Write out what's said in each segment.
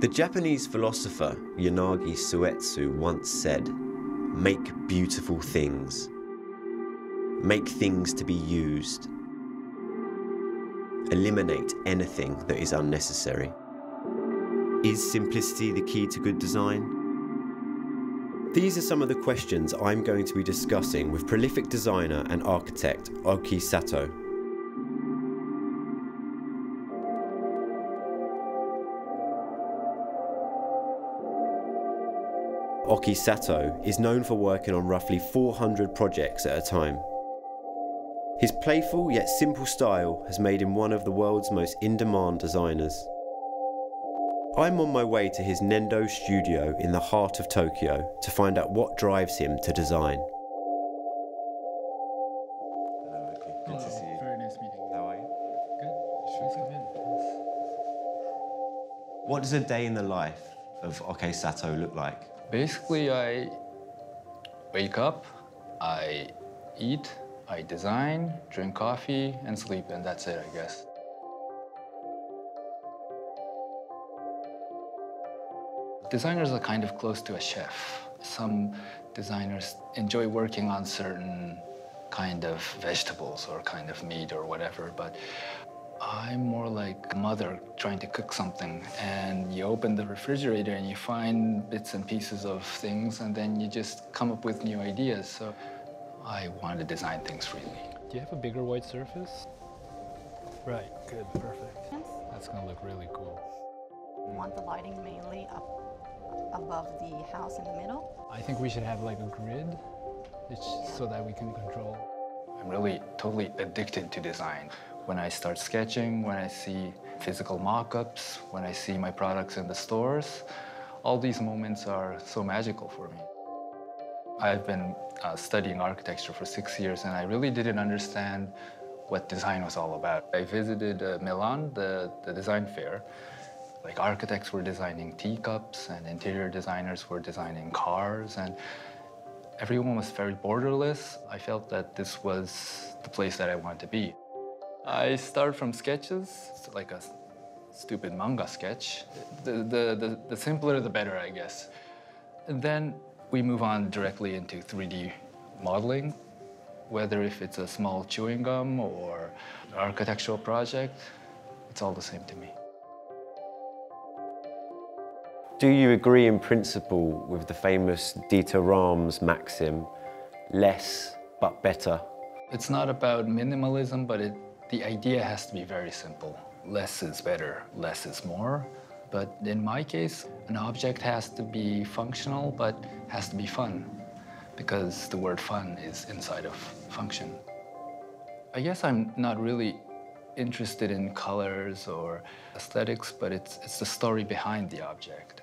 The Japanese philosopher Yanagi Suetsu once said, "Make beautiful things. Make things to be used. Eliminate anything that is unnecessary." Is simplicity the key to good design? These are some of the questions I'm going to be discussing with prolific designer and architect Oki Sato. Oki Sato is known for working on roughly 400 projects at a time. His playful yet simple style has made him one of the world's most in-demand designers. I'm on my way to his Nendo studio in the heart of Tokyo to find out what drives him to design. Hello, Oki. Good to see you. Very nice meeting you. How are you? Good. Please come in. What does a day in the life of Oki Sato look like? Basically, I wake up, I eat, I design, drink coffee, and sleep, and that's it, I guess. Designers are kind of close to a chef. Some designers enjoy working on certain kind of vegetables or kind of meat or whatever, but I'm more like a mother trying to cook something, and you open the refrigerator and you find bits and pieces of things, and then you just come up with new ideas. So I want to design things really. Do you have a bigger white surface? Right, good, perfect. That's gonna look really cool. We want the lighting mainly up above the house in the middle. I think we should have like a grid so that we can control. I'm really totally addicted to design. When I start sketching, when I see physical mock-ups, when I see my products in the stores, all these moments are so magical for me. I've been studying architecture for 6 years, and I really didn't understand what design was all about. I visited Milan, the design fair. Like, architects were designing teacups, and interior designers were designing cars, and everyone was very borderless. I felt that this was the place that I wanted to be. I start from sketches, like a stupid manga sketch. The simpler, the better, I guess. And then we move on directly into 3D modeling, whether if it's a small chewing gum or an architectural project, it's all the same to me. Do you agree in principle with the famous Dieter Rams maxim, less but better? It's not about minimalism, but the idea has to be very simple. Less is better, less is more. But in my case, an object has to be functional, but has to be fun, because the word fun is inside of function. I guess I'm not really interested in colors or aesthetics, but it's the story behind the object.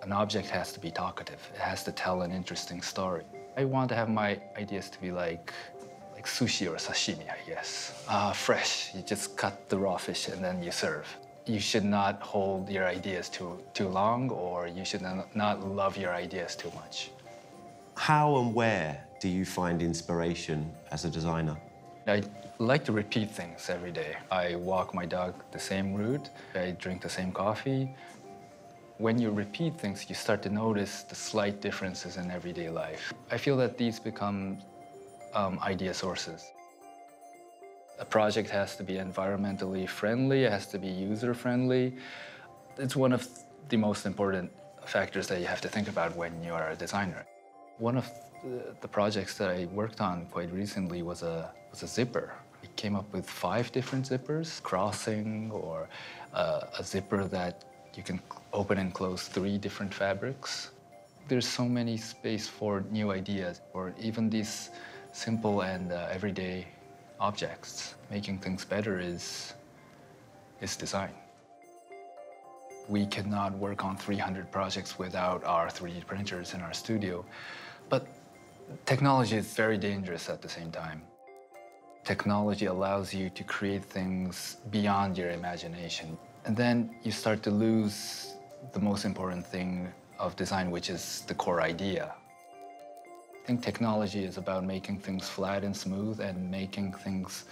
An object has to be talkative. It has to tell an interesting story. I want to have my ideas to be like sushi or sashimi, I guess. Fresh, you just cut the raw fish and then you serve. You should not hold your ideas too long, or you should not love your ideas too much. How and where do you find inspiration as a designer? I like to repeat things every day. I walk my dog the same route. I drink the same coffee. When you repeat things, you start to notice the slight differences in everyday life. I feel that these become idea sources. A project has to be environmentally friendly, it has to be user-friendly. It's one of the most important factors that you have to think about when you are a designer. One of the projects that I worked on quite recently was a zipper. We came up with 5 different zippers, crossing, or a zipper that you can open and close 3 different fabrics. There's so many space for new ideas, or even these simple and everyday objects. Making things better is design. We cannot work on 300 projects without our 3D printers in our studio, but technology is very dangerous at the same time. Technology allows you to create things beyond your imagination, and then you start to lose the most important thing of design, which is the core idea. I think technology is about making things flat and smooth and making things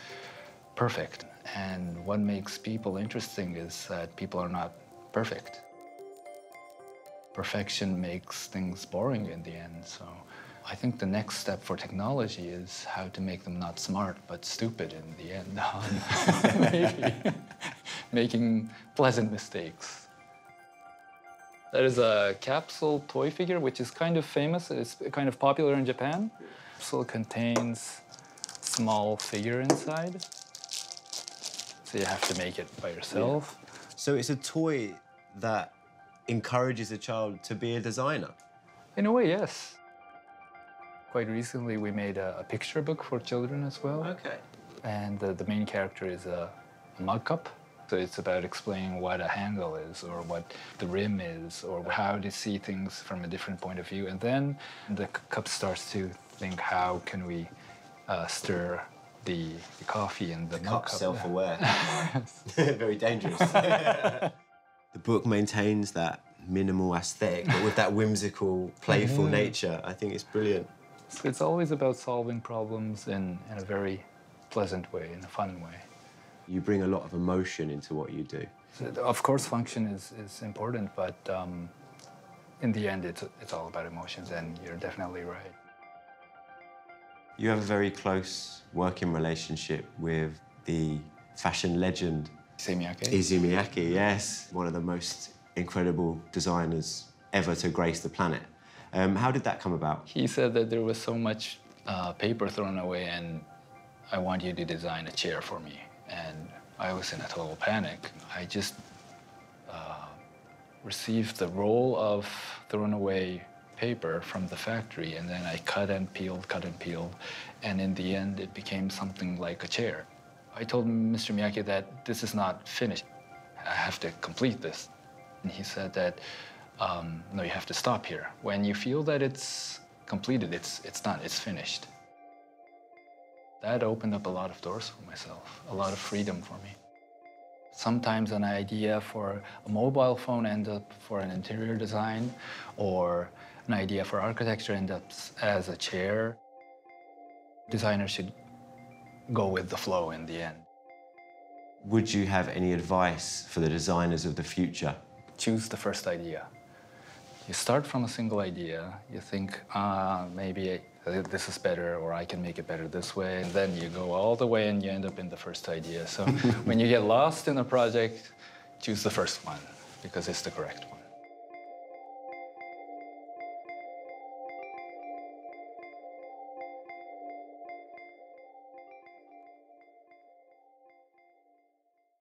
perfect. And what makes people interesting is that people are not perfect. perfection makes things boring in the end. So I think the next step for technology is how to make them not smart, but stupid in the end. Maybe making pleasant mistakes. There is a Capsule Toy Figure, which is kind of famous. It's kind of popular in Japan. Capsule contains a small figure inside. So you have to make it by yourself. Yeah. So it's a toy that encourages a child to be a designer? In a way, yes. Quite recently, we made a picture book for children as well. Okay. And the main character is a mug cup. So it's about explaining what a handle is, or what the rim is, or how to see things from a different point of view. And then the cup starts to think, how can we stir the coffee in the mug cup? Self-aware. Very dangerous. The book maintains that minimal aesthetic, but with that whimsical, playful nature. I think it's brilliant. So it's always about solving problems in a very pleasant way, in a fun way. You bring a lot of emotion into what you do. So, of course, function is important, but in the end, it's all about emotions, and you're definitely right. You have a very close working relationship with the fashion legend, Issey Miyake, yes. One of the most incredible designers ever to grace the planet. How did that come about? He said that there was so much paper thrown away, and I want you to design a chair for me. And I was in a total panic. I just received the roll of thrown away paper from the factory, and then I cut and peeled, and in the end, it became something like a chair. I told Mr. Miyake that this is not finished. I have to complete this. And he said that, no, you have to stop here. When you feel that it's completed, it's done, it's finished. That opened up a lot of doors for myself, a lot of freedom for me. Sometimes an idea for a mobile phone ends up for an interior design, or an idea for architecture ends up as a chair. Designers should go with the flow in the end. Would you have any advice for the designers of the future? Choose the first idea. You start from a single idea. You think, maybe this is better, or I can make it better this way. And then you go all the way and you end up in the first idea. So when you get lost in a project, choose the first one, because it's the correct one.